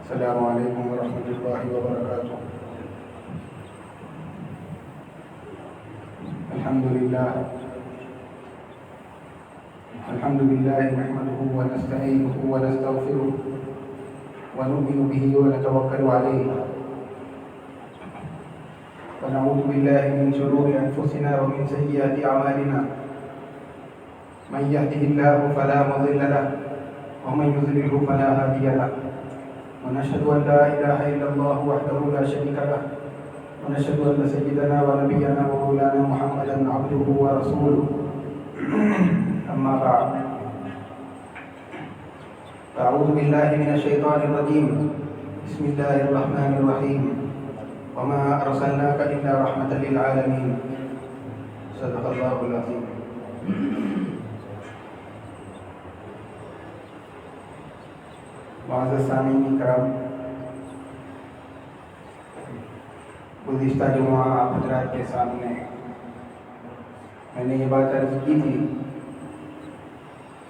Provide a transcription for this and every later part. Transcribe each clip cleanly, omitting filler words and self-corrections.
السلام علیکم ورحمۃ اللہ وبرکاتہ۔ الحمد للہ نحمده ونستعینه ونستغفره ونؤمن به ونتوکل علیہ ونعوذ باللہ من شرور انفسنا ومن سیئات اعمالنا من يهده الله فلا مضل له ومن يضلل فلا هادي له ونشهد أن لا إله إلا الله وحده لا شريك له ونشهد أن سيدنا ونبينا ومولانا محمدا عبده ورسوله أما بعد أعوذ بالله من الشيطان الرجيم بسم الله الرحمن الرحيم وما أرسلناك إلا رحمة للعالمين صدق الله العظيم۔ معزز سامعین کرام، گزشتہ جمعہ آپ حضرات کے سامنے میں نے یہ بات عرض کی تھی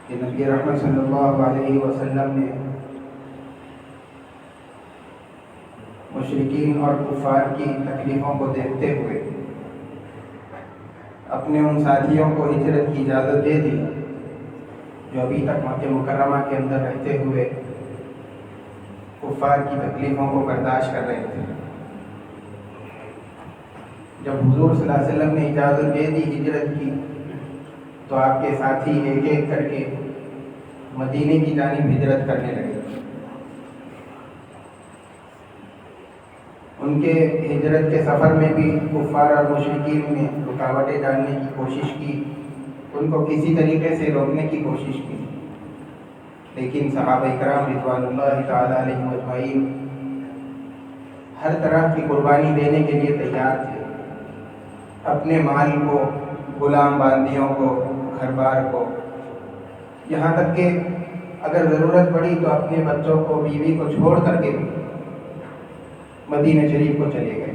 کہ نبی رحمت صلی اللہ علیہ وسلم نے مشرکین اور کفار کی تکلیفوں کو دیکھتے ہوئے اپنے ان ساتھیوں کو ہجرت کی اجازت دے دی جو ابھی تک مکہ مکرمہ کے اندر رہتے ہوئے کفار کی تکلیفوں کو برداشت کر رہے تھے۔ جب حضور صلی اللہ علیہ وسلم نے اجازت دے دی ہجرت کی تو آپ کے ساتھی ایک ایک کر کے مدینے کی جانب ہجرت کرنے لگے۔ ان کے ہجرت کے سفر میں بھی کفار اور مشرکین نے رکاوٹیں ڈالنے کی کوشش کی، ان کو کسی طریقے سے روکنے کی کوشش کی، لیکن صحابہ کرام رضوان اللہ تعالیٰ علیہم اجمعین ہر طرح کی قربانی دینے کے لیے تیار تھے، اپنے مال کو، غلام باندیوں کو، گھر بار کو، یہاں تک کہ اگر ضرورت پڑی تو اپنے بچوں کو، بیوی کو چھوڑ کر کے مدینہ شریف کو چلے گئے۔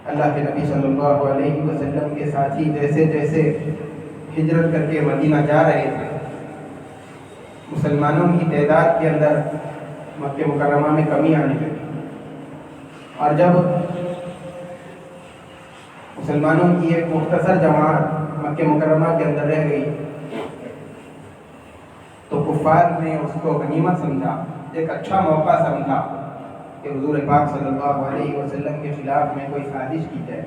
اللہ کے نبی صلی اللہ علیہ وسلم کے ساتھی جیسے جیسے ہجرت کر کے مدینہ جا رہے تھے، مسلمانوں کی تعداد کے اندر مکہ مکرمہ میں کمی آنے لگی، اور جب مسلمانوں کی ایک مختصر جماعت مکہ مکرمہ کے اندر رہ گئی تو کفار نے اس کو غنیمت سمجھا، ایک اچھا موقع سمجھا کہ حضور پاک صلی اللہ علیہ وسلم کے خلاف میں کوئی سازش کی جائے۔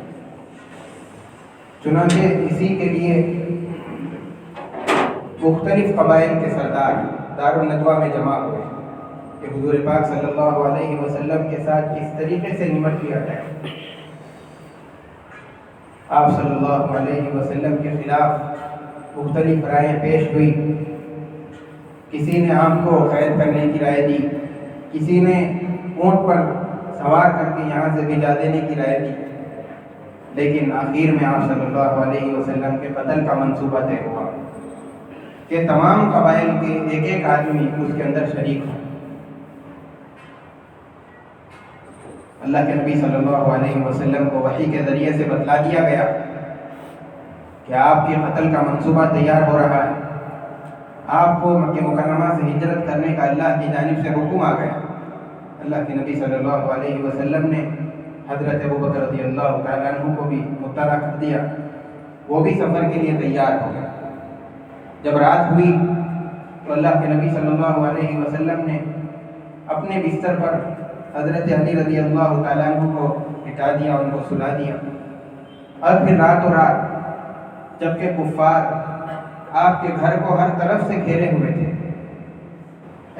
چنانچہ اسی کے لیے مختلف قبائل کے سردار دارالندوہ میں جمع ہوئے کہ حضور پاک صلی اللہ علیہ وسلم کے ساتھ کس طریقے سے نمٹ لیا جائے۔ آپ صلی اللہ علیہ وسلم کے خلاف مختلف رائیں پیش ہوئی، کسی نے آپ کو قید کرنے کی رائے دی، کسی نے اونٹ پر سوار کر کے یہاں سے بھجا دینے کی رائے دی، لیکن آخر میں آپ صلی اللہ علیہ وسلم کے قتل کا منصوبہ طے ہوا کہ تمام قبائل کے ایک ایک آدمی اس کے اندر شریک ہو۔ اللہ کے نبی صلی اللہ علیہ وسلم کو وحی کے ذریعے سے بتلا دیا گیا کہ آپ کے قتل کا منصوبہ تیار ہو رہا ہے، آپ کو مکہ مکرمہ سے ہجرت کرنے کا اللہ کی جانب سے حکم آ گیا۔ اللہ کے نبی صلی اللہ علیہ وسلم نے حضرت ابوبکر رضی اللہ تعالیٰ عنہ کو بھی مطلع کر دیا، وہ بھی سفر کے لیے تیار ہو گئے۔ جب رات ہوئی تو اللہ کے نبی صلی اللہ علیہ وسلم نے اپنے بستر پر حضرت علی رضی اللہ تعالیٰ عنہ کو بٹھا دیا، ان کو سلا دیا، اور پھر راتوں رات جبکہ کفار آپ کے گھر کو ہر طرف سے گھیرے ہوئے تھے،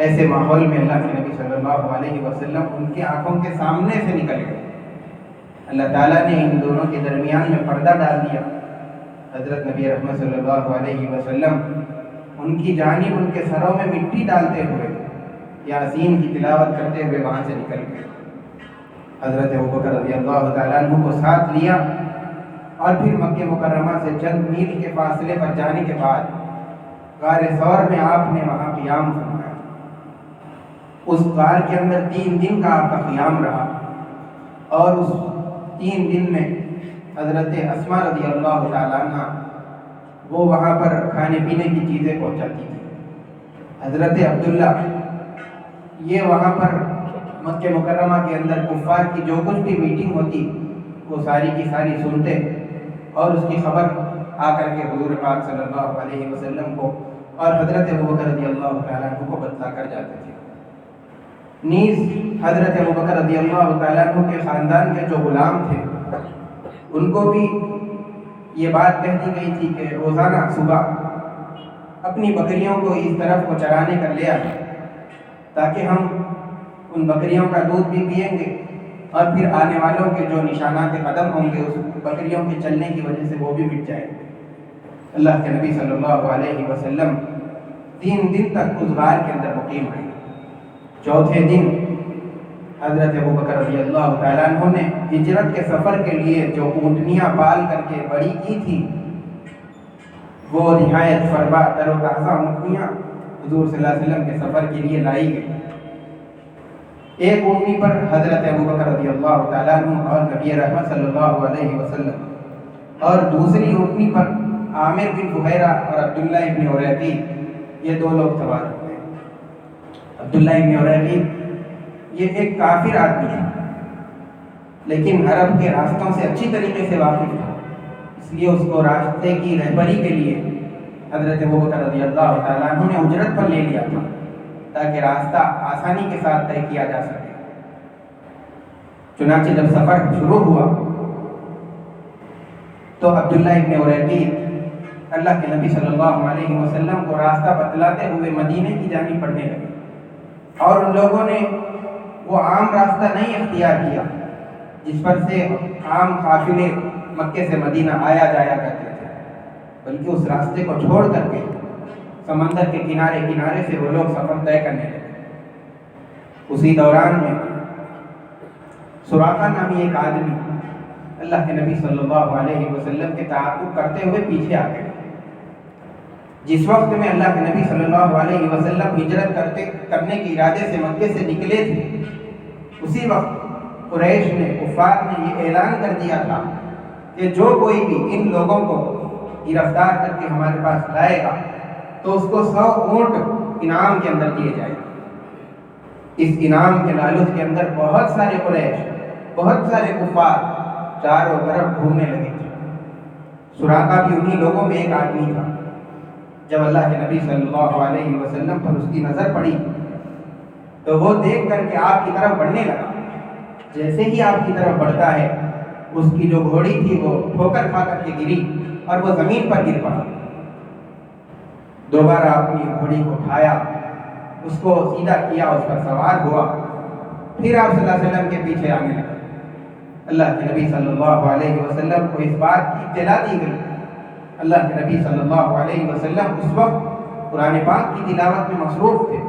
ایسے ماحول میں اللہ کے نبی صلی اللہ علیہ وسلم ان کی آنکھوں کے سامنے سے نکل گئے۔ اللہ تعالیٰ نے ان دونوں کے درمیان میں پردہ ڈال دیا۔ حضرت نبی رحمت صلی اللہ علیہ وسلم ان کی جانب ان کے سروں میں مٹی ڈالتے ہوئے یاسین کی تلاوت کرتے ہوئے وہاں سے نکل گئے۔ حضرت ابوبکر رضی اللہ تعالیٰ عنہ کو ساتھ لیا، اور پھر مکہ مکرمہ سے چند میل کے فاصلے پر جانے کے بعد غار ثور میں آپ نے وہاں قیام فرمایا۔ اس غار کے اندر 3 دن کا آپ کا قیام رہا، اور اس 3 دن میں حضرت اسماء رضی اللہ تعالیٰ عنہ وہ وہاں پر کھانے پینے کی چیزیں پہنچاتی تھی۔ حضرت عبداللہ یہ وہاں پر مکہ مکرمہ کے اندر کفار کی جو کچھ بھی میٹنگ ہوتی وہ ساری کی ساری سنتے اور اس کی خبر آ کر کے حضور پاک صلی اللہ علیہ وسلم کو اور حضرت ابوبکر رضی اللہ تعالیٰ عنہ کو بتلا کر جاتے تھے۔ نیز حضرت ابوبکر رضی اللہ تعالیٰ عنہ کے خاندان کے جو غلام تھے ان کو بھی یہ بات کہہ دی گئی تھی کہ روزانہ صبح اپنی بکریوں کو اس طرف کو چرانے کر لے آئیں تاکہ ہم ان بکریوں کا دودھ بھی پئیں گے اور پھر آنے والوں کے جو نشانات قدم ہوں گے اس بکریوں کے چلنے کی وجہ سے وہ بھی مٹ جائیں گے۔ اللہ کے نبی صلی اللہ علیہ وسلم 3 دن تک اس غار کے اندر مقیم رہے۔ چوتھے دن حضرت ابوبکر رضی اللہ تعالیٰ عنہ نے ہجرت کے سفر کے لیے جو اونٹنیاں پال کر کے بڑی کی تھی وہ نہایت فربا تر و تازہ اونٹنیاں حضور صلی اللہ علیہ وسلم کے سفر کے لیے لائی گئی۔ ایک اونٹنی پر حضرت ابوبکر رضی اللہ تعالیٰ عنہ اور نبی رحمت صلی اللہ علیہ وسلم اور دوسری اونٹنی پر عامر بن فہیرہ اور عبداللہ ابن عریقیب یہ 2 لوگ سوار ہوئے۔ عبداللہ ابن عریقیب یہ ایک کافر آدمی ہے لیکن عرب کے راستوں سے اچھی طریقے سے واقف تھا، اس لیے اس کو راستے کی رہبری کے لیے حضرت ابوبکر رضی اللہ تعالیٰ عنہ نے اجرت پر لے لیا تھا تاکہ راستہ آسانی کے ساتھ طے کیا جا سکے۔ چنانچہ جب سفر شروع ہوا تو عبداللہ ابن عریقیب اللہ کے نبی صلی اللہ علیہ وسلم کو راستہ بتلاتے ہوئے مدینے کی جانب بڑھنے لگے اور ان لوگوں نے وہ عام راستہ نہیں اختیار کیا جس پر سے عام قافلے مکے سے مدینہ آیا جایا کرتے تھے، بلکہ اس راستے کو چھوڑ کر کے سمندر کے کنارے کنارے سے وہ لوگ سفر طے کرنے لگے۔ اسی دوران میں سراقہ نامی ایک آدمی اللہ کے نبی صلی اللہ علیہ وسلم کے تعاقب کرتے ہوئے پیچھے آ گئے۔ جس وقت میں اللہ کے نبی صلی اللہ علیہ وسلم ہجرت کرنے کے ارادے سے مکے سے نکلے تھے، اسی وقت قریش نے کفار نے یہ اعلان کر دیا تھا کہ جو کوئی بھی ان لوگوں کو گرفتار کر کے ہمارے پاس لائے گا تو اس کو 100 اونٹ انعام کے اندر دیے جائیں گے۔ اس انعام کے لالچ کے اندر بہت سارے قریش، بہت سارے کفار چاروں طرف گھومنے لگے تھے۔ سراقہ بھی انہی لوگوں میں ایک آدمی تھا۔ جب اللہ کے نبی صلی اللہ علیہ وسلم پر اس کی نظر پڑی تو وہ دیکھ کر کے آپ کی طرف بڑھنے لگا۔ جیسے ہی آپ کی طرف بڑھتا ہے اس کی جو گھوڑی تھی وہ ٹھوکر کھا کر کے گری اور وہ زمین پر گر پڑا۔ دوبارہ اپنی گھوڑی کو اٹھایا، اس کو سیدھا کیا، اس پر سوار ہوا، پھر آپ صلی اللہ علیہ وسلم کے پیچھے آنے لگا۔ اللہ کے نبی صلی اللہ علیہ وسلم کو اس بات کی اطلاع دی گئی۔ اللہ کے نبی صلی اللہ علیہ وسلم اس وقت قرآن پاک کی تلاوت میں مصروف تھے۔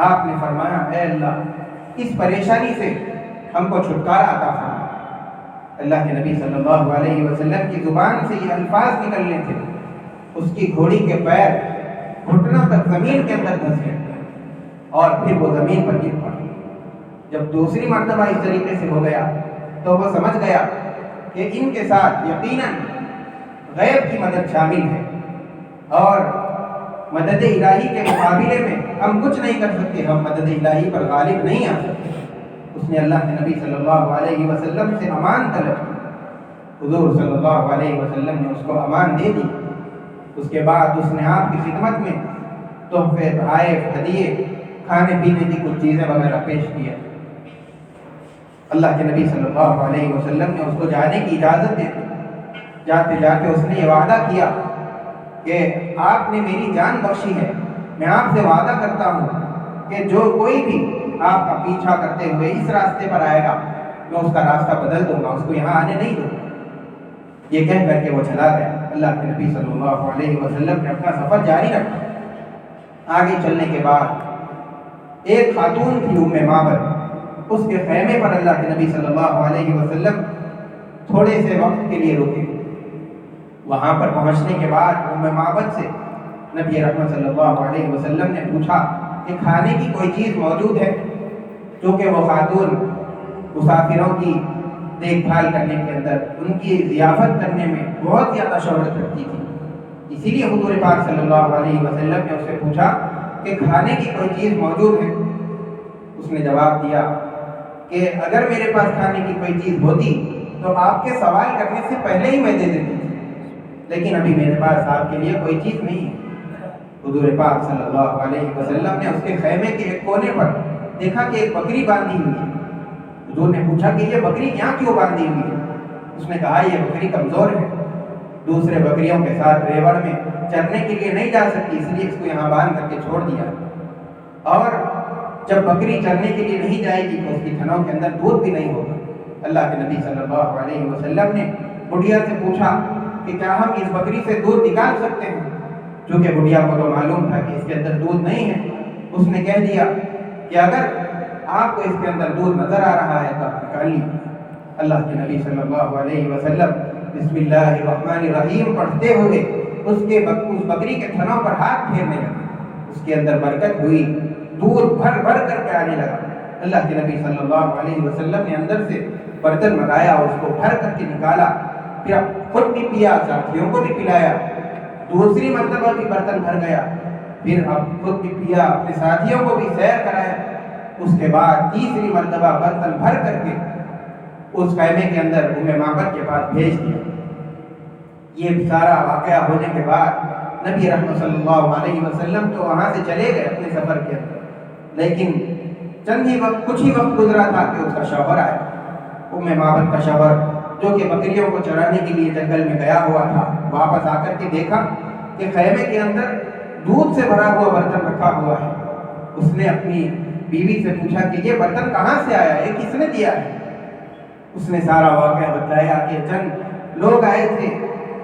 آپ نے فرمایا، اے اللہ اس پریشانی سے ہم کو چھٹکارا عطا فرما۔ اللہ کے نبی صلی اللہ علیہ وسلم کی زبان سے یہ الفاظ نکلنے تھے، اس کی گھوڑی کے پیر گھٹنوں تک زمین کے اندر دھس گئے اور پھر وہ زمین پر گر پڑا۔ جب دوسری مرتبہ اس طریقے سے ہو گیا تو وہ سمجھ گیا کہ ان کے ساتھ یقیناً غیب کی مدد شامل ہے اور مدد الہی کے مقابلے میں ہم کچھ نہیں کر سکتے، ہم مدد الہی پر غالب نہیں آ سکتے۔ اس نے اللہ کے نبی صلی اللہ علیہ وسلم سے امان طلب کی۔ حضور صلی اللہ علیہ وسلم نے اس کو امان دے دی۔ اس کے بعد اس نے آپ کی خدمت میں تحفے، تحائف، ہدیے، کھانے پینے کی کچھ چیزیں وغیرہ پیش کیا۔ اللہ کے نبی صلی اللہ علیہ وسلم نے اس کو جانے کی اجازت دے دی۔ جاتے جاتے اس نے یہ وعدہ کیا کہ آپ نے میری جان بخشی ہے، میں آپ سے وعدہ کرتا ہوں کہ جو کوئی بھی آپ کا پیچھا کرتے ہوئے اس راستے پر آئے گا میں اس کا راستہ بدل دوں گا، اس کو یہاں آنے نہیں دوں گا۔ یہ کہہ کر کے وہ چلا گیا۔ اللہ کے نبی صلی اللہ علیہ وسلم نے اپنا سفر جاری رکھا۔ آگے چلنے کے بعد ایک خاتون تھی ام معبد، اس کے خیمے پر اللہ کے نبی صلی اللہ علیہ وسلم تھوڑے سے وقت کے لیے رکے۔ وہاں پر پہنچنے کے بعد ام معبد سے نبی رحمت صلی اللہ علیہ وسلم نے پوچھا کہ کھانے کی کوئی چیز موجود ہے؟ کیونکہ وہ خاتون مسافروں کی دیکھ بھال کرنے کے اندر، ان کی ضیافت کرنے میں بہت زیادہ شہرت رکھتی تھی، اسی لیے حضور پاک صلی اللہ علیہ وسلم نے اس سے پوچھا کہ کھانے کی کوئی چیز موجود ہے؟ اس نے جواب دیا کہ اگر میرے پاس کھانے کی کوئی چیز ہوتی تو آپ کے سوال کرنے سے پہلے ہی میں دے دیتی تھی، لیکن ابھی میرے پاس آپ کے لیے کوئی چیز نہیں ہے۔ حضور پاک صلی اللہ علیہ وسلم نے اس کے خیمے کے ایک کونے پر دیکھا کہ ایک بکری باندھی ہوئی ہے۔ حضور نے پوچھا کہ یہ بکری یہاں کیوں باندھی ہوئی ہے؟ اس نے کہا یہ بکری کمزور ہے، دوسرے بکریوں کے ساتھ ریوڑ میں چرنے کے لیے نہیں جا سکتی، اس لیے اس کو یہاں باندھ کر کے چھوڑ دیا، اور جب بکری چرنے کے لیے نہیں جائے گی تو اس کی تھنوں کے اندر دودھ بھی نہیں ہوگا۔ اللہ کے نبی صلی اللہ علیہ وسلم نے بڑھیا سے پوچھا کہ کیا ہم اس بکری سے دودھ نکال سکتے ہیں؟ چونکہ بڑھیا کو تو معلوم تھا کہ اس کے اندر دودھ نہیں ہے، اس نے کہہ دیا کہ اگر آپ کو اس کے اندر دودھ نظر آ رہا ہے تو آپ نکال لیجیے۔ اللہ کے نبی صلی اللہ علیہ وسلم بسم اللہ الرحمن الرحیم پڑھتے ہوئے اس بکری کے تھنوں پر ہاتھ پھیرنے لگے، اس کے اندر برکت ہوئی، دودھ بھر بھر کر کے آنے لگا۔ اللہ کے نبی صلی اللہ علیہ وسلم نے اندر سے برتن منگایا، اس کو بھر کر کے نکالا، پھر خود بھی پیا، ساتھیوں کو بھی پلایا، دوسری مرتبہ بھی برتن بھر گیا، پھر اب خود بھی پیا، اپنے ساتھیوں کو بھی سیر کرایا، اس کے بعد تیسری مرتبہ برتن بھر کر کے اس خیمے کے اندر معبد کے پاس بھیج دیا۔ یہ سارا واقعہ ہونے کے بعد نبی رحمت صلی اللہ علیہ وسلم تو وہاں سے چلے گئے اپنے سفر کے اندر، لیکن کچھ ہی وقت گزرا تھا کہ اس کا شوہر آیا، معبد کا شوہر جو کہ بکریوں کو چرانے کے لیے جنگل میں گیا ہوا تھا، واپس آ کر کے دیکھا کہ خیمے کے اندر دودھ سے بھرا ہوا برتن رکھا ہوا ہے۔ اس نے اپنی بیوی سے پوچھا کہ یہ برتن کہاں سے آیا ہے، کس نے دیا ہے؟ اس نے سارا واقعہ بتایا کہ چند لوگ آئے تھے،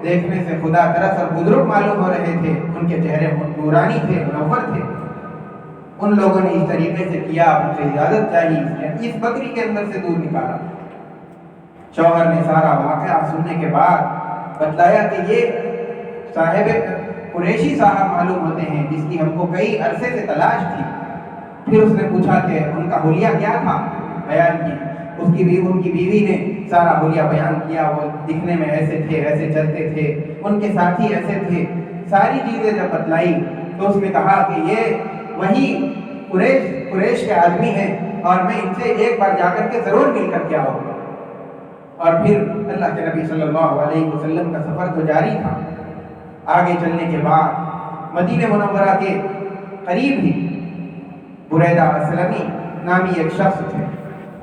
دیکھنے سے خدا ترس اور بزرگ معلوم ہو رہے تھے، ان کے چہرے نورانی تھے، منور تھے، ان لوگوں نے اس طریقے سے کیا، ان سے اجازت چاہیے، اس بکری کے اندر سے دودھ نکالا۔ شوہر نے سارا واقعہ سننے کے بعد بتلایا کہ یہ صاحب قریشی صاحب معلوم ہوتے ہیں جس کی ہم کو کئی عرصے سے تلاش تھی۔ پھر اس نے پوچھا کہ ان کا حلیہ کیا تھا، بیان کی، ان کی بیوی نے سارا حلیہ بیان کیا، وہ دکھنے میں ایسے تھے، ایسے چلتے تھے، ان کے ساتھی ایسے تھے، ساری چیزیں جب بتلائی تو اس نے کہا کہ یہ وہی قریش کے آدمی ہیں اور میں ان سے ایک بار جا کر کے ضرور مل کر کے آؤں گا۔ اور پھر اللہ کے نبی صلی اللہ علیہ وسلم کا سفر تو جاری تھا۔ آگے چلنے کے بعد مدینہ منورہ کے قریب ہی بریدہ اسلمی نامی ایک شخص تھے،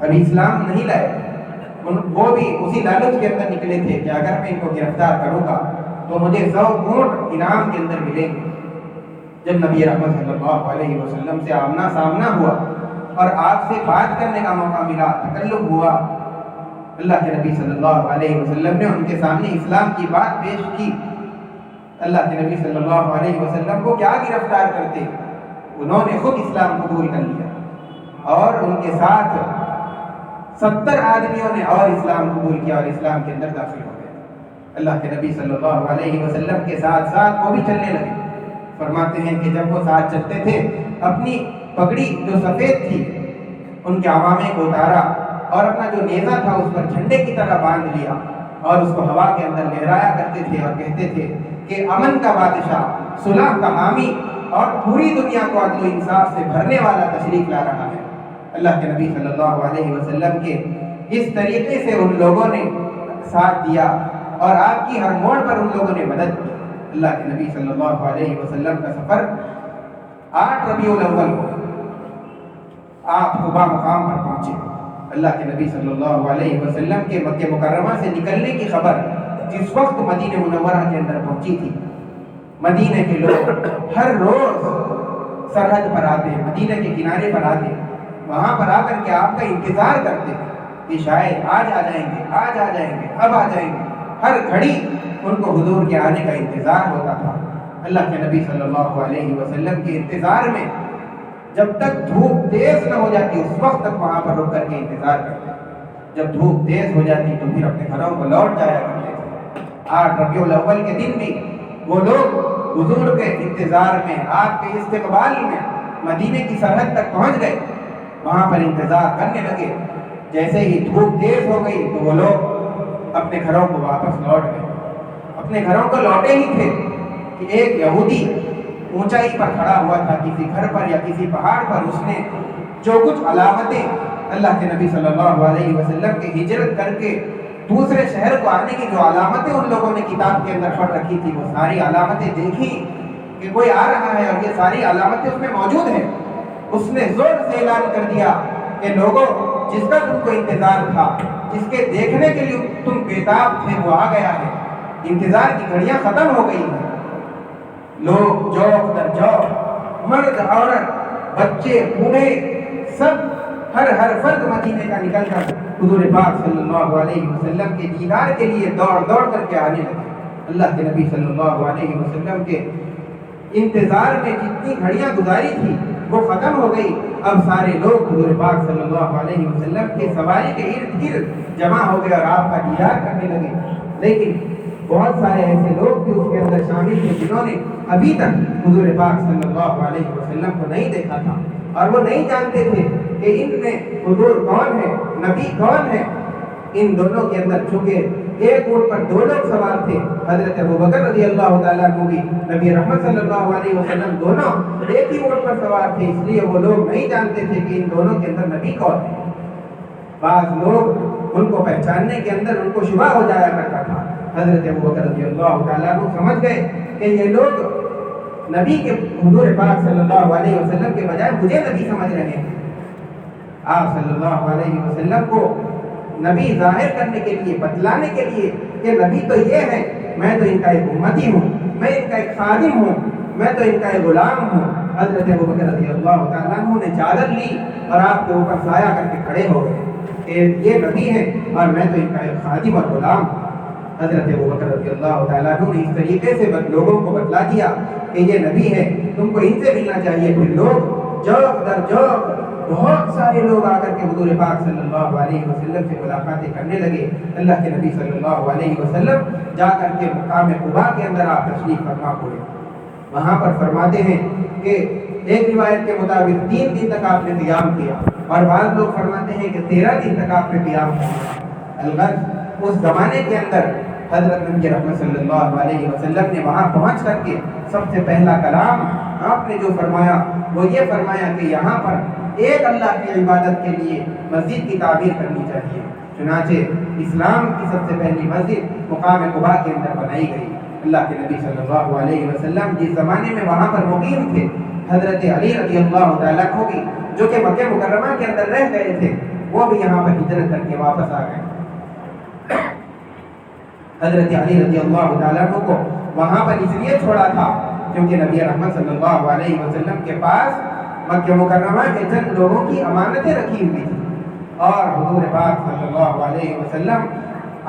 ابھی اسلام نہیں لائے، وہ بھی اسی لالچ کے اندر نکلے تھے کہ اگر میں ان کو گرفتار کروں گا تو مجھے 100 اونٹ انعام کے اندر ملیں گے۔ جب نبی رحمت صلی اللہ علیہ وسلم سے آمنا سامنا ہوا اور آپ سے بات کرنے کا موقع ملا، تکلم ہوا، اللہ کے نبی صلی اللہ علیہ وسلم نے ان کے سامنے اسلام کی بات پیش کی۔ اللہ کے نبی صلی اللہ علیہ وسلم کو کیا گرفتار کرتے، انہوں نے خود اسلام قبول کر لیا اور ان کے ساتھ 70 آدمیوں نے اور اسلام قبول کیا اور اسلام کے اندر داخل ہو گئے۔ اللہ کے نبی صلی اللہ علیہ وسلم کے ساتھ ساتھ وہ بھی چلنے لگے۔ فرماتے ہیں کہ جب وہ ساتھ چلتے تھے اپنی پگڑی جو سفید تھی ان کے عوامے کو اتارا اور اپنا جو نیزہ تھا اس پر جھنڈے کی طرح باندھ لیا اور اس کو ہوا کے اندر لہرایا کرتے تھے اور کہتے تھے کہ امن کا بادشاہ، صلح کا حامی اور پوری دنیا کو عدل و انصاف سے بھرنے والا تشریف لا رہا ہے۔ اللہ کے نبی صلی اللہ علیہ وسلم کے اس طریقے سے ان لوگوں نے ساتھ دیا اور آپ کی ہر موڑ پر ان لوگوں نے مدد کی۔ اللہ کے نبی صلی اللہ علیہ وسلم کا سفر 8 ربیع الاول کو آپ قباء مقام پر پہنچے۔ اللہ کے نبی صلی اللہ علیہ وسلم کے مکہ مکرمہ سے نکلنے کی خبر جس وقت مدینہ منورہ کے اندر پہنچی تھی، مدینہ کے لوگ ہر روز سرحد پر آتے، مدینہ کے کنارے پر آتے، وہاں پر آ کر کے آپ کا انتظار کرتے کہ شاید آج آ جائیں گے، آج آ جائیں گے، اب آ جائیں گے۔ ہر گھڑی ان کو حضور کے آنے کا انتظار ہوتا تھا۔ اللہ کے نبی صلی اللہ علیہ وسلم کے انتظار میں جب تک دھوپ تیز نہ ہو جاتی اس وقت تک وہاں پر رک کر کے انتظار کرتے، جب دھوپ تیز ہو جاتی تو پھر اپنے گھروں کو لوٹ جایا کرتے تھے۔ 8 ربیع الاول کے دن بھی وہ لوگ حضور کے انتظار میں، آپ کے استقبال میں مدینے کی سرحد تک پہنچ گئے، وہاں پر انتظار کرنے لگے۔ جیسے ہی دھوپ تیز ہو گئی تو وہ لوگ اپنے گھروں کو واپس لوٹ گئے۔ اپنے گھروں کو لوٹے ہی تھے کہ ایک یہودی اونچائی پر کھڑا ہوا تھا کسی گھر پر یا کسی پہاڑ پر، اس نے جو کچھ علامتیں اللہ کے نبی صلی اللہ علیہ وسلم کے ہجرت کر کے دوسرے شہر کو آنے کی جو علامتیں ان لوگوں نے کتاب کے اندر پڑھ رکھی تھی، وہ ساری علامتیں دیکھی کہ کوئی آ رہا ہے اور یہ ساری علامتیں اس میں موجود ہیں۔ اس نے زور سے اعلان کر دیا کہ لوگوں، جس کا تم کو انتظار تھا، جس کے دیکھنے کے لیے تم بیتاب تھے، وہ آ گیا ہے۔ انتظار کی گھڑیاں ختم ہو گئی ہیں۔ لوگ جوق در جوق، مرد عورت، بچے بوڑھے، سب ہر فرد مدینے کا نکل کر حضور پاک صلی اللہ علیہ وسلم کے دیدار کے لیے دوڑ دوڑ کر کے آنے لگے۔ اللہ کے نبی صلی اللہ علیہ وسلم کے انتظار میں جتنی گھڑیاں گزاری تھی وہ ختم ہو گئی۔ اب سارے لوگ حضور پاک صلی اللہ علیہ وسلم کے سواری کے ارد گرد جمع ہو گئے اور آپ کا دیدار کرنے لگے۔ لیکن بہت سارے ایسے لوگ بھی اس کے اندر شامل تھے جنہوں نے ابھی تک حضور پاک صلی اللہ علیہ وسلم کو نہیں دیکھا تھا، اور وہ نہیں جانتے تھے کہ ان میں حضور کون ہے، نبی کون ہے۔ ان دونوں کے اندر چونکہ ایک اونٹ پر دو لوگ سوار تھے، حضرت ابوبکر رضی اللہ تعالیٰ عنہ بھی، نبی رحمت صلی اللہ علیہ وسلم دونوں ایک ہی اونٹ پر سوار تھے، اس لیے وہ لوگ نہیں جانتے تھے کہ ان دونوں کے اندر نبی کون ہے۔ بعض لوگ ان کو پہچاننے کے اندر ان کو شبہ ہو جایا کرتا تھا۔ حضرت ابوبکر رضی اللہ تعالیٰ عنہ سمجھ گئے کہ یہ لوگ نبی کے حضور پاک صلی اللہ علیہ وسلم کے بجائے مجھے نبی سمجھ رہے ہیں۔ آپ صلی اللہ علیہ وسلم کو نبی ظاہر کرنے کے لیے، بتلانے کے لیے کہ نبی تو یہ ہے، میں تو ان کا ایک امتی ہوں، میں ان کا ایک خادم ہوں، میں تو ان کا ایک غلام ہوں۔ حضرت ابوبکر رضی اللہ تعالیٰ عنہ نے چادر لی اور آپ کے اوپر سایہ کر کے کھڑے ہو گئے کہ یہ نبی ہے اور میں تو ان کا ایک خادم اور غلام ہوں۔ حضرت ابوبکر رضی اللہ تعالیٰ عنہ نے اس طریقے سے لوگوں کو بتلا دیا کہ یہ نبی ہے، تم کو ان سے ملنا چاہیے۔ پھر لوگ جوق در جوق، بہت سارے لوگ آ کر کے حضور پاک صلی اللہ علیہ وسلم سے ملاقاتیں کرنے لگے۔ اللہ کے نبی صلی اللہ علیہ وسلم جا کر کے مقام قباء کے اندر آپ تشریف فرما ہوئے۔ وہاں پر فرماتے ہیں کہ ایک روایت کے مطابق 3 دن تک آپ نے قیام کیا، اور بعض لوگ فرماتے ہیں کہ 13 دن تک آپ نے قیام کیا۔ البتہ اس زمانے کے اندر حضرت نبی رحمت صلی اللہ علیہ وسلم نے وہاں پہنچ کر کے سب سے پہلا کلام آپ نے جو فرمایا وہ یہ فرمایا کہ یہاں پر ایک اللہ کی عبادت کے لیے مسجد کی تعمیر کرنی چاہیے۔ چنانچہ اسلام کی سب سے پہلی مسجد مقام قباء کے اندر بنائی گئی۔ اللہ کے نبی صلی اللہ علیہ وسلم جس زمانے میں وہاں پر مقیم تھے، حضرت علی رضی اللہ تعالیٰ عنہ بھی جو کہ مکہ مکرمہ کے اندر رہ گئے تھے، وہ بھی یہاں پر ہجرت کر کے واپس آ گئے۔ حضرت علی رضی اللہ تعالیٰ عنہ کو وہاں پر اس لیے چھوڑا تھا کیونکہ نبی رحمت صلی اللہ علیہ وسلم کے پاس مکہ مکرمہ کے چند لوگوں کی امانتیں رکھی ہوئی تھی، اور حضور پاک صلی اللہ علیہ وسلم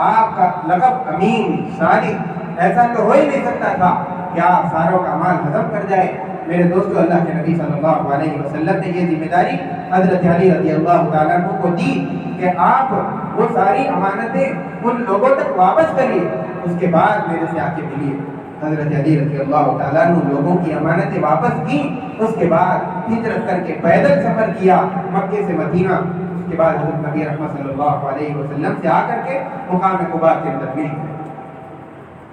آپ کا لقب امین صادق ایسا تو ہو ہی نہیں سکتا تھا کہ آپ ساروں کا مال ہضم کر جائے۔ میرے دوستو، اللہ کے نبی صلی اللہ علیہ وسلم نے یہ ذمہ داری حضرت علی رضی اللہ تعالیٰ عنہ کو دی کہ آپ وہ ساری امانتیں ان لوگوں تک واپس کریے، اس کے بعد میرے سے آ کے ملیے۔ حضرت علی رضی اللہ تعالیٰ عنہ لوگوں کی امانتیں واپس کی، اس کے بعد ہجرت کر کے پیدل سفر کیا مکے سے مدینہ۔ اس کے بعد حضرت نبی رحمت صلی اللہ علیہ وسلم سے آ کر کے مقام قباء کے اندر مل گئے۔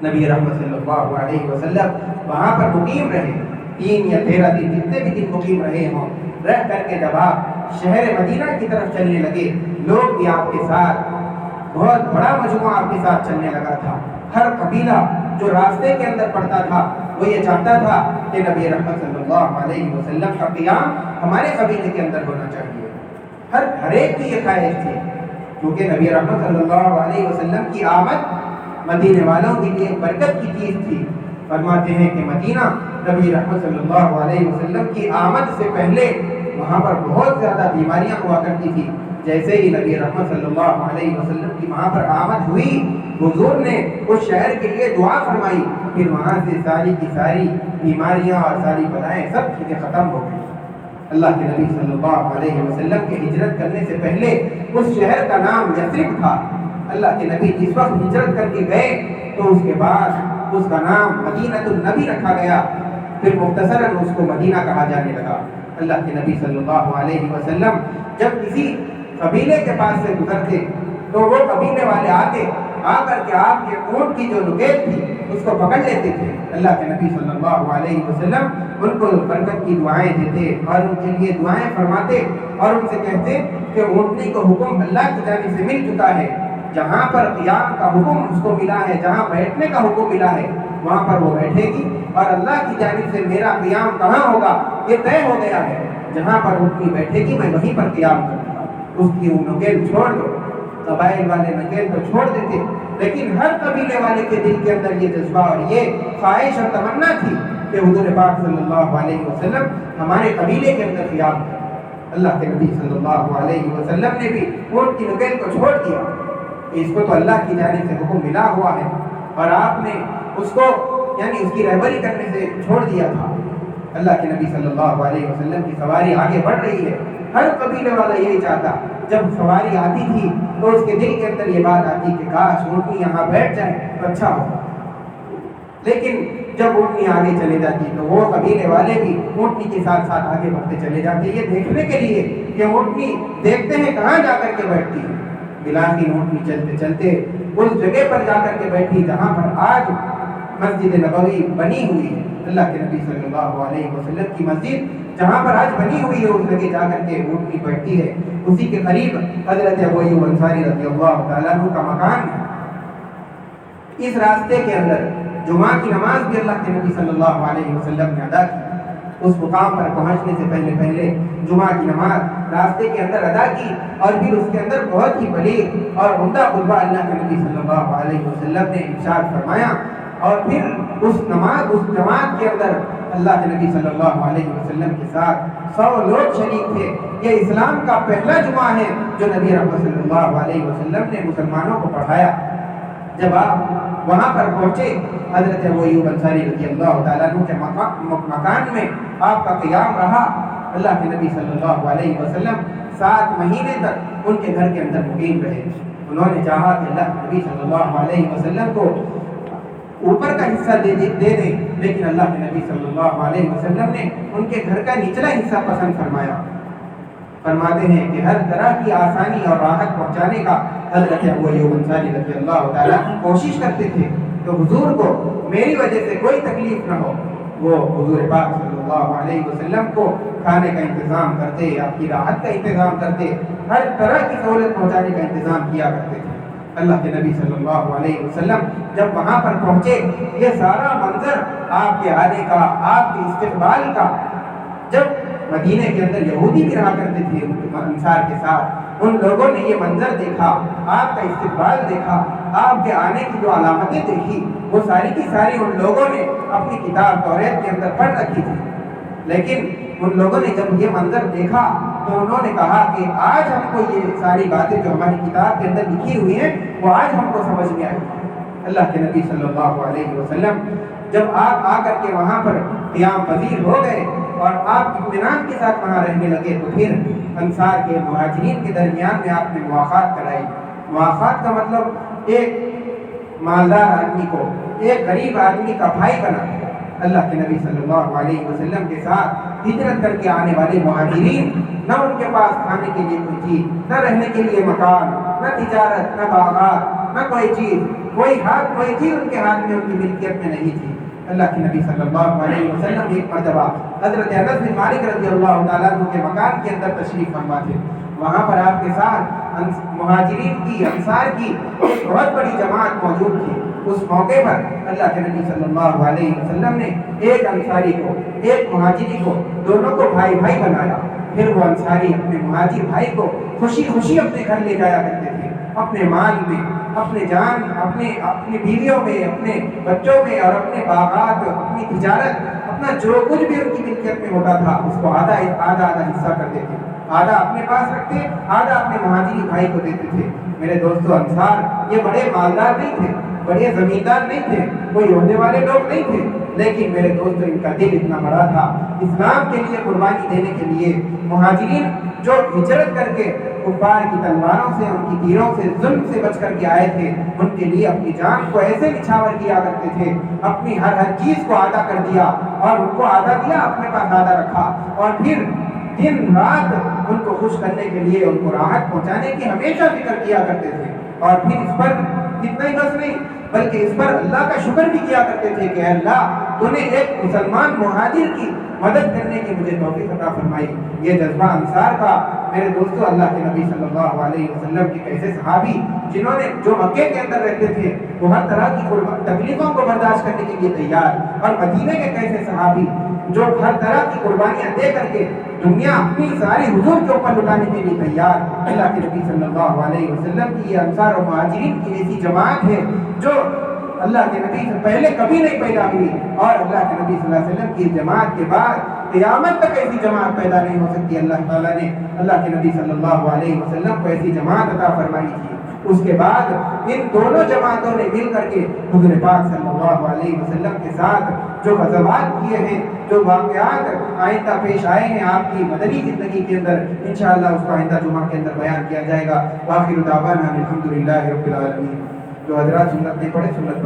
نبی رحمت صلی اللہ علیہ وسلم وہاں پر مقیم رہے، 3 یا 13 دن، جتنے بھی دن مقیم رہے ہوں، رہ کر کے جب آپ شہر مدینہ کی طرف چلنے لگے، لوگ بھی آپ کے ساتھ، بہت بڑا مجموعہ آپ کے ساتھ چلنے لگا تھا۔ ہر قبیلہ جو راستے کے اندر پڑتا تھا وہ یہ چاہتا تھا کہ نبی رحمت صلی اللہ علیہ وسلم کا قیام ہمارے قبیلے کے اندر ہونا چاہیے۔ ہر ایک کی یہ خواہش تھی، کیونکہ نبی رحمت صلی اللہ علیہ وسلم کی آمد مدینے والوں کے لیے برکت کی چیز تھی۔ فرماتے ہیں کہ مدینہ نبی رحمت صلی اللہ علیہ وسلم کی آمد سے پہلے وہاں پر بہت زیادہ بیماریاں ہوا کرتی تھی۔ جیسے ہی نبی رحمت صلی اللہ علیہ وسلم کی وہاں پر آمد ہوئی، حضور نے اس شہر کے لیے دعا فرمائی، پھر وہاں سے ساری کی ساری بیماریاں اور ساری بلائیں سب چیزیں ختم ہو گئی۔ اللہ کے نبی صلی اللہ علیہ وسلم کے ہجرت کرنے سے پہلے اس شہر کا نام یثرب تھا۔ اللہ کے نبی جس وقت ہجرت کر کے گئے تو اس کے بعد اس کا نام مدینہ النبی رکھا گیا، پھر مختصراً اس کو مدینہ کہا جانے لگا۔ اللہ کے نبی صلی اللہ علیہ وسلم جب کسی قبیلے کے پاس سے گزرتے تو وہ قبیلے والے آتے، آ کر کے آپ کے اونٹ کی جو نکیل تھی اس کو پکڑ لیتے تھے۔ اللہ کے نبی صلی اللہ علیہ وسلم ان کو برکت کی دعائیں دیتے اور ان کے لیے دعائیں فرماتے اور ان سے کہتے کہ اونٹنی کو حکم اللہ کی جانب سے مل چکا ہے، جہاں پر قیام کا حکم اس کو ملا ہے، جہاں بیٹھنے کا حکم ملا ہے وہاں پر وہ بیٹھے گی، اور اللہ کی جانب سے میرا قیام کہاں ہوگا یہ طے ہو گیا ہے، جہاں پر اونٹنی بیٹھے گی میں وہیں پر قیام کروں گا۔ اس کی وہ نکیل چھوڑ دو، قبائل والے نکیل تو چھوڑ دیتے، لیکن ہر قبیلے والے کے دل کے اندر یہ جذبہ اور یہ خواہش اور تمنا تھی کہ حضور پاک صلی اللہ علیہ وسلم ہمارے قبیلے کے اندر قیام کریں۔ اللہ کے نبی صلی اللہ علیہ وسلم نے بھی اونٹ کی نکیل کو چھوڑ دیا کہ اس کو تو اللہ کی جانب سے حکم ملا ہوا ہے، اور آپ نے اس کو یعنی اس کی رہبری کرنے سے چھوڑ دیا تھا۔ اللہ کے نبی صلی اللہ علیہ وسلم کی سواری آگے بڑھ رہی ہے، ہر قبیلے والا یہی چاہتا، جب سواری آتی تھی تو اس کے دل کے اندر یہ بات آتی کہ کاش اونٹنی یہاں بیٹھ جائے تو اچھا ہو، لیکن جب اونٹنی آگے چلے جاتی تو وہ قبیلے والے بھی اونٹنی کے ساتھ ساتھ آگے بڑھتے چلے جاتے، یہ دیکھنے کے لیے کہ اونٹنی دیکھتے ہیں کہاں جا کر کے بیٹھتی ہے۔ بلاخر اونٹنی چلتے چلتے اس جگہ پر جا کر کے بیٹھی جہاں پر آج مسجد نبوی بنی ہوئی ہے۔ اللہ کے نبی صلی اللہ علیہ وسلم کی مسجد جہاں پر آج بنی ہوئی ہے اس جگہ جا کر کے اونٹنی بیٹھتی ہے، اسی کے قریب حضرت ابو ایوب انصاری رضی اللہ تعالیٰ عنہ کا مکان ہے۔ اس راستے کے اندر جمعہ کی نماز بھی اللہ کے نبی صلی اللہ علیہ وسلم نے ادا کی۔ اس مقام پر پہنچنے سے پہلے جمعہ کی نماز راستے کے اندر ادا کی، اور پھر اس کے اندر بہت ہی بلیغ اور عمدہ خطبہ اللہ کے نبی صلی اللہ علیہ وسلم نے ارشاد فرمایا، اور پھر اس جماعت کے اندر اللہ کے نبی صلی اللہ علیہ وسلم کے ساتھ 100 لوگ شریک تھے۔ یہ اسلام کا پہلا جمعہ ہے جو نبی رحمت صلی اللہ علیہ وسلم نے مسلمانوں کو پڑھایا۔ جب آپ وہاں پر پہنچے حضرت ابو ایوب انصاری رضی اللہ تعالیٰ عنہ کے مکان میں آپ کا قیام رہا۔ اللہ کے نبی صلی اللہ علیہ وسلم 7 مہینے تک ان کے گھر کے اندر مقیم رہے۔ انہوں نے چاہا کہ اللہ کے نبی صلی اللہ علیہ وسلم کو اوپر کا حصہ دے دیں، لیکن اللہ کے نبی صلی اللہ علیہ وسلم نے ان کے گھر کا نچلا حصہ پسند فرمایا۔ فرماتے ہیں کہ ہر طرح کی آسانی اور راحت پہنچانے کا حضرت ابو ایوب انصاری رضی اللہ تعالیٰ کوشش کرتے تھے تو حضور کو میری وجہ سے کوئی تکلیف نہ ہو۔ وہ حضور پاک صلی اللہ علیہ وسلم کو کھانے کا انتظام کرتے، آپ کی راحت کا انتظام کرتے، ہر طرح کی سہولت پہنچانے کا انتظام کیا کرتے تھے۔ اللہ کے نبی صلی اللہ علیہ وسلم جب وہاں پر پہنچے، یہ سارا منظر آپ کے آنے کا، آپ کے استقبال کا، جب مدینے کے اندر یہودی بھی رہا کرتے تھے انصار کے ساتھ، ان لوگوں نے یہ منظر دیکھا، آپ کا استقبال دیکھا، آپ کے آنے کی جو علامتیں دیکھی، وہ ساری کی ساری ان لوگوں نے اپنی کتاب توریت کے اندر پڑھ رکھی تھی، لیکن ان لوگوں نے جب یہ منظر دیکھا تو انہوں نے کہا کہ آج ہم کو یہ ساری باتیں جو ہماری کتاب کے اندر لکھی ہوئی ہیں وہ آج ہم کو سمجھ میں آئی۔ اللہ کے نبی صلی اللہ علیہ وسلم جب آپ آ کر کے وہاں پر قیام پذیر ہو گئے اور آپ اطمینان کے ساتھ وہاں رہنے لگے، تو پھر انصار کے مہاجرین کے درمیان میں آپ نے مواخات کرائی۔ مواخات کا مطلب ایک مالدار آدمی کو ایک غریب آدمی کا بھائی بنا۔ اللہ کے نبی صلی اللہ علیہ وسلم کے ساتھ ہجرت کر کے آنے والے مہاجرین، نہ ان کے پاس کھانے کے لیے کوئی چیز، نہ رہنے کے لیے مکان، نہ تجارت، نہ باغات، نہ کوئی چیز، کوئی چیز ان کے ہاتھ میں، ان کی ملکیت میں نہیں تھی۔ اللہ کے نبی صلی اللہ علیہ وسلم ایک مرتبہ حضرت انس بن مالک رضی اللہ تعالیٰ عنہ کے مکان کے اندر تشریف فرما تھے۔ وہاں پر آپ کے ساتھ مہاجرین کی، انصار کی ایک بہت بڑی جماعت موجود تھی۔ اس موقع پر اللہ کے نبی صلی اللہ علیہ وسلم نے ایک انصاری کو، ایک مہاجری کو، دونوں کو بھائی بھائی بنایا۔ پھر وہ انصاری اپنے مہاجر بھائی کو خوشی خوشی اپنے گھر لے جایا کرتے تھے، اپنے مال میں، اپنے جان، اپنی بیویوں میں، اپنے بچوں میں، اور اپنے باغات، اپنی تجارت، اپنا جو کچھ بھی ان کی ملکیت میں ہوتا تھا اس کو آدھا حصہ کرتے تھے، آدھا اپنے پاس رکھتے، آدھا اپنے مہاجری بھائی کو دیتے تھے۔ میرے دوستو، انصار یہ بڑے مالدار نہیں تھے، بڑے زمیندار نہیں تھے، کوئی عہدے والے لوگ نہیں تھے، لیکن میرے دوستو ان کا دل اتنا بڑا تھا، اسلام کے لیے قربانی دینے کے لیے۔ مہاجرین جو ہجرت کر کے کفار کی تلواروں سے، ان کی تیروں سے، ظلم سے بچ کر کے آئے تھے، ان کے لیے اپنی جان کو ایسے نچھاور کیا کرتے تھے، اپنی ہر چیز کو آدھا کر دیا، اور ان کو آدھا دیا، اپنے پاس آدھا رکھا، اور پھر دن رات ان کو خوش کرنے کے لیے، ان کو راحت پہنچانے کی ہمیشہ فکر کیا کرتے تھے۔ اور پھر اس پر اتنا ہی بس نہیں، بلکہ اس پر اللہ کا شکر بھی کیا کرتے تھے کہ اللہ تو نے ایک مسلمان مہاجر کی مدد کرنے کی مجھے توفیق عطا فرمائی۔ یہ جذبہ انصار کا میرے دوستو، اللہ کے نبی صلی اللہ علیہ وسلم کے ایسے صحابی جنہوں نے جو مکے کے اندر رہتے تھے وہ ہر طرح کی تکلیفوں کو برداشت کرنے کے لیے تیار، اور مدینے کے کیسے صحابی جو ہر طرح کی قربانیاں دے کر کے دنیا اپنی ساری حضور کے اوپر لٹانے کے لیے تیار۔ اللہ کے نبی صلی اللہ علیہ وسلم کی یہ انصار و مہاجرین کی ایسی جماعت ہے جو اللہ کے نبی سے پہلے کبھی نہیں پیدا ہوئی، اور اللہ کے نبی صلی اللہ علیہ وسلم کی جماعت کے بعد قیامت تک ایسی جماعت پیدا نہیں ہو سکتی۔ اللہ تعالیٰ نے اللہ کے نبی صلی اللہ علیہ وسلم کو ایسی جماعت عطا فرمائی تھی۔ اس کے بعد ان دونوں جماعتوں نے مل کر کے حضور پاک صلی اللہ علیہ وسلم کے ساتھ جو غزوات کیے ہیں، جو واقعات آئندہ پیش آئے ہیں آپ کی مدنی زندگی کے اندر، انشاءاللہ اس کو آئندہ جمعہ کے اندر بیان کیا جائے گا۔ وآخر دعوانا الحمدللہ رب العالمین۔ جو حضرات سنت نہیں پڑھے سنت